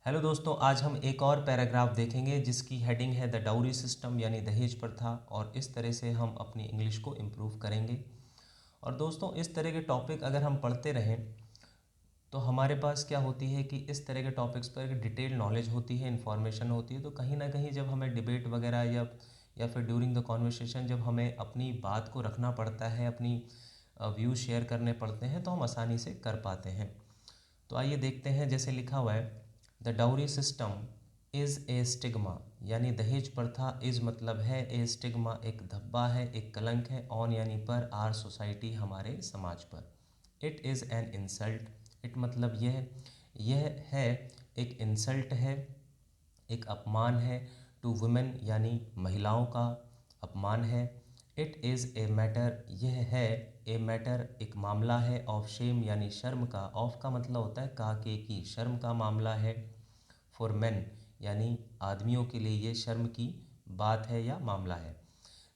Hello दोस्तों, आज हम एक और पैराग्राफ देखेंगे जिसकी हेडिंग है द डाउरी सिस्टम यानी दहेज प्रथा। और इस तरह से हम अपनी इंग्लिश को इम्प्रूव करेंगे। और दोस्तों, इस तरह के टॉपिक अगर हम पढ़ते रहें तो हमारे पास क्या होती है कि इस तरह के टॉपिक्स पर एक डिटेल नॉलेज होती है, इन्फॉर्मेशन होती है। तो कहीं ना कहीं जब हमें डिबेट वगैरह या फिर ड्यूरिंग द कॉन्वर्सेशन जब हमें अपनी बात को रखना पड़ता है, अपनी व्यूज़ शेयर करने पड़ते हैं, तो हम आसानी से कर पाते हैं। तो आइए देखते हैं, जैसे लिखा हुआ है the dowry system is a stigma, यानी दहेज प्रथा इज़ मतलब है ए स्टिग्मा, एक धब्बा है, एक कलंक है, ऑन यानी पर, आर सोसाइटी हमारे समाज पर। It is an insult, it मतलब यह है, एक इंसल्ट है, एक अपमान है, टू वुमेन यानी महिलाओं का अपमान है। इट इज़ ए मैटर, यह है, ए मैटर एक मामला है, ऑफ शेम यानी शर्म का, ऑफ का मतलब होता है का के की, शर्म का मामला है। फॉर मेन यानी आदमियों के लिए ये शर्म की बात है या मामला है।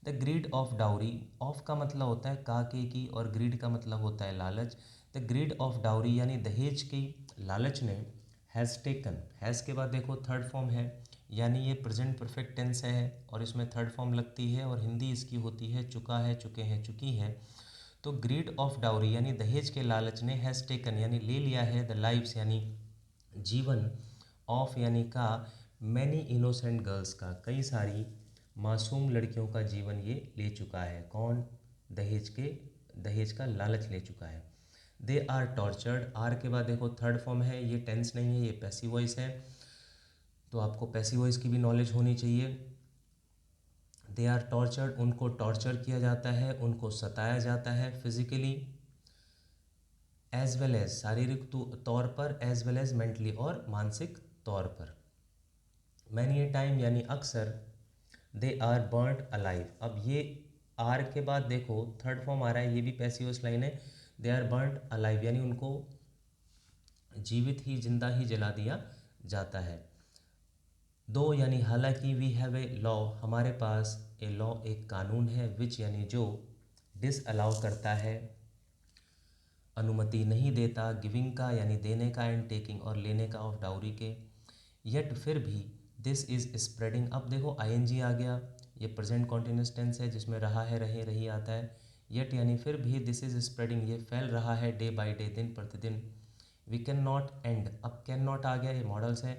The greed of dowry, of का मतलब होता है का के की और ग्रीड का मतलब होता है लालच। द ग्रीड ऑफ डाउरी यानी दहेज की लालच ने, हैज़ टेकन, हैज़ के बाद देखो थर्ड फॉर्म है, यानी ये प्रेजेंट परफेक्ट टेंस है और इसमें थर्ड फॉर्म लगती है और हिंदी इसकी होती है चुका है, चुके हैं, चुकी है। तो ग्रीड ऑफ डाउरी यानी दहेज के लालच ने, हैज़ टेकन यानी ले लिया है, द लाइव्स यानी जीवन, ऑफ यानी का, मैनी इनोसेंट गर्ल्स का, कई सारी मासूम लड़कियों का जीवन ये ले चुका है। कौन? दहेज का लालच ले चुका है। दे आर टॉर्चर्ड, आर के बाद देखो थर्ड फॉर्म है, ये टेंस नहीं है, ये पैसिव वॉइस है, तो आपको पैसिव वॉइस की भी नॉलेज होनी चाहिए। दे आर टॉर्चर्ड, उनको टॉर्चर किया जाता है, उनको सताया जाता है, फिजिकली एज वेल एज, शारीरिक तौर पर, एज वेल एज मेंटली और मानसिक तौर पर। मैनी ए टाइम यानी अक्सर, दे आर बर्न्ड अलाइव, अब ये आर के बाद देखो थर्ड फॉर्म आ रहा है, ये भी पैसिव लाइन है। दे आर बर्न्ड अलाइव यानी उनको जीवित ही, जिंदा ही जला दिया जाता है। दो यानी हालांकि, वी हैव ए लॉ, हमारे पास ए लॉ एक कानून है, विच यानी जो, डिस अलाउ करता है, अनुमति नहीं देता, गिविंग का यानी देने का, एंड टेकिंग और लेने का, ऑफ डाउरी के। यट फिर भी, दिस इज़ स्प्रेडिंग, अब देखो आईएनजी आ गया, ये प्रेजेंट कॉन्टिन्यूस टेंस है जिसमें रहा है, रहे, रही आता है। यट यानी फिर भी, दिस इज़ स्प्रेडिंग ये फैल रहा है, डे बाई डे, दिन प्रतिदिन। वी कैन नॉट एंड, अब कैन नॉट आ गया, ये मॉडल्स है,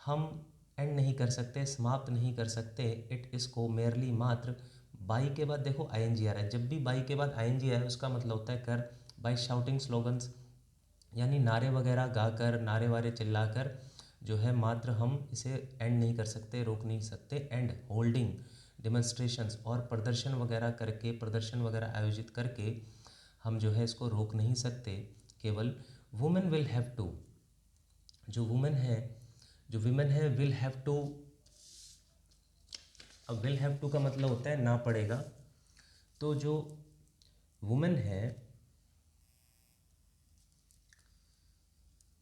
हम एंड नहीं कर सकते, समाप्त नहीं कर सकते, इट इसको मेयरली मात्र, बाई के बाद देखो आईएनजी आ रहा है, जब भी बाई के बाद आईएनजी आए उसका मतलब होता है कर। बाई शाउटिंग स्लोगन्स यानी नारे वगैरह गाकर, नारे वारे चिल्लाकर जो है, मात्र हम इसे एंड नहीं कर सकते, रोक नहीं सकते। एंड होल्डिंग डिमॉन्स्ट्रेशंस और प्रदर्शन वगैरह करके, प्रदर्शन वगैरह आयोजित करके हम जो है इसको रोक नहीं सकते। केवल वुमेन विल हैव टू, जो वुमेन है, जो विमेन है, विल हैव टू, अब विल हैव टू का मतलब होता है ना पड़ेगा, तो जो वुमेन है,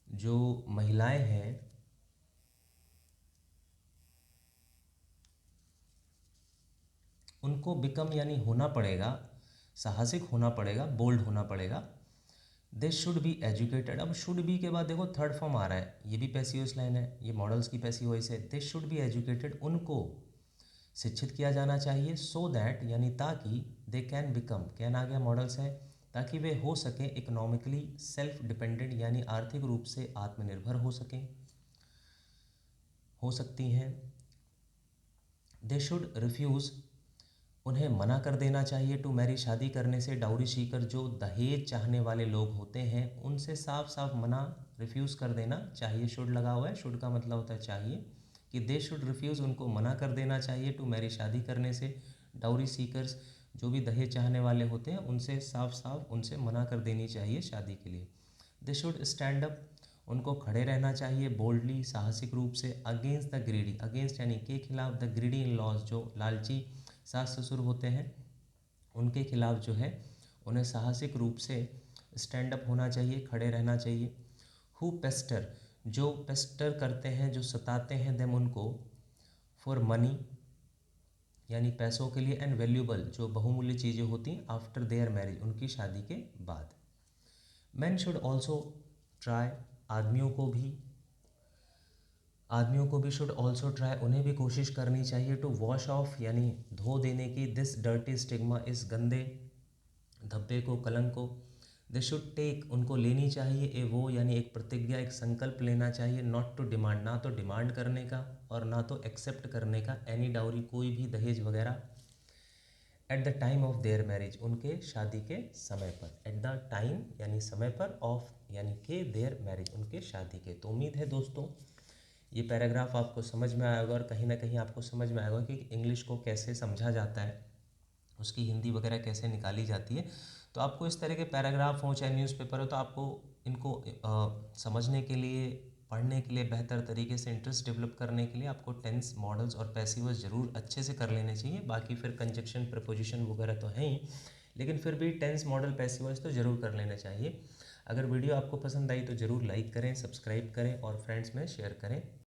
जो महिलाएं हैं, उनको बिकम यानी होना पड़ेगा, साहसिक होना पड़ेगा, बोल्ड होना पड़ेगा। दे शुड बी एजुकेटेड, अब शुड बी के बाद देखो थर्ड फॉर्म आ रहा है, ये भी पैसिव लाइन है, ये मॉडल्स की पैसिव वॉइस है। दे शुड बी एजुकेटेड, उनको शिक्षित किया जाना चाहिए, सो दैट यानी ताकि, दे कैन बिकम, कैन आ गया मॉडल्स है, ताकि वे हो सकें इकोनॉमिकली सेल्फ डिपेंडेंट यानी आर्थिक रूप से आत्मनिर्भर हो सकें, हो सकती हैं। दे शुड रिफ्यूज़, उन्हें मना कर देना चाहिए, टू मैरी, शादी करने से, डाउरी सीकर, जो दहेज चाहने वाले लोग होते हैं उनसे साफ साफ मना, रिफ्यूज़ कर देना चाहिए, शुड लगा हुआ है, शुड का मतलब होता है चाहिए, कि दे शुड रिफ्यूज़, उनको मना कर देना चाहिए, टू मैरी, शादी करने से, डाउरी सीकर्स, जो भी दहेज चाहने वाले होते हैं उनसे साफ साफ उनसे मना कर देनी चाहिए शादी के लिए। दे शुड स्टैंड अप, उनको खड़े रहना चाहिए, बोल्डली, साहसिक रूप से, अगेंस्ट द ग्रीडी, अगेंस्ट यानी के खिलाफ, द ग्रीडी इन लॉज, जो लालची सास ससुर होते हैं उनके खिलाफ जो है उन्हें साहसिक रूप से स्टैंड अप होना चाहिए, खड़े रहना चाहिए। हु पेस्टर, जो पेस्टर करते हैं, जो सताते हैं, देम उनको, फॉर मनी यानी पैसों के लिए, एंड वैल्यूबल, जो बहुमूल्य चीज़ें होती हैं, आफ्टर देयर मैरिज, उनकी शादी के बाद। मैन शुड ऑल्सो ट्राई, आदमियों को भी आदमियों को भी शुड ऑल्सो ट्राई, उन्हें भी कोशिश करनी चाहिए टू वॉश ऑफ यानी धो देने की दिस डर्टी स्टिग्मा, इस गंदे धब्बे को, कलंक को। दे शुड टेक, उनको लेनी चाहिए, ए वो यानी एक प्रतिज्ञा, एक संकल्प लेना चाहिए, नॉट टू डिमांड, ना तो डिमांड करने का और ना तो एक्सेप्ट करने का, एनी डाउरी, कोई भी दहेज वगैरह, at the time of their marriage, उनके शादी के समय पर, एट द टाइम यानी समय पर, ऑफ यानी के देयर मैरिज, उनके शादी के। तो उम्मीद है दोस्तों ये पैराग्राफ आपको समझ में आया होगा और कहीं ना कहीं आपको समझ में आएगा कि इंग्लिश को कैसे समझा जाता है, उसकी हिंदी वगैरह कैसे निकाली जाती है। तो आपको इस तरह के पैराग्राफ हो चाहे न्यूज़पेपर हो, तो आपको इनको समझने के लिए, पढ़ने के लिए, बेहतर तरीके से इंटरेस्ट डेवलप करने के लिए आपको टेंस, मॉडल्स और पैसिव्स ज़रूर अच्छे से कर लेने चाहिए। बाकी फिर कंजक्शन, प्रपोजिशन वगैरह तो हैं ही, लेकिन फिर भी टेंस, मॉडल, पैसिव्स तो ज़रूर कर लेना चाहिए। अगर वीडियो आपको पसंद आई तो ज़रूर लाइक करें, सब्सक्राइब करें और फ्रेंड्स में शेयर करें।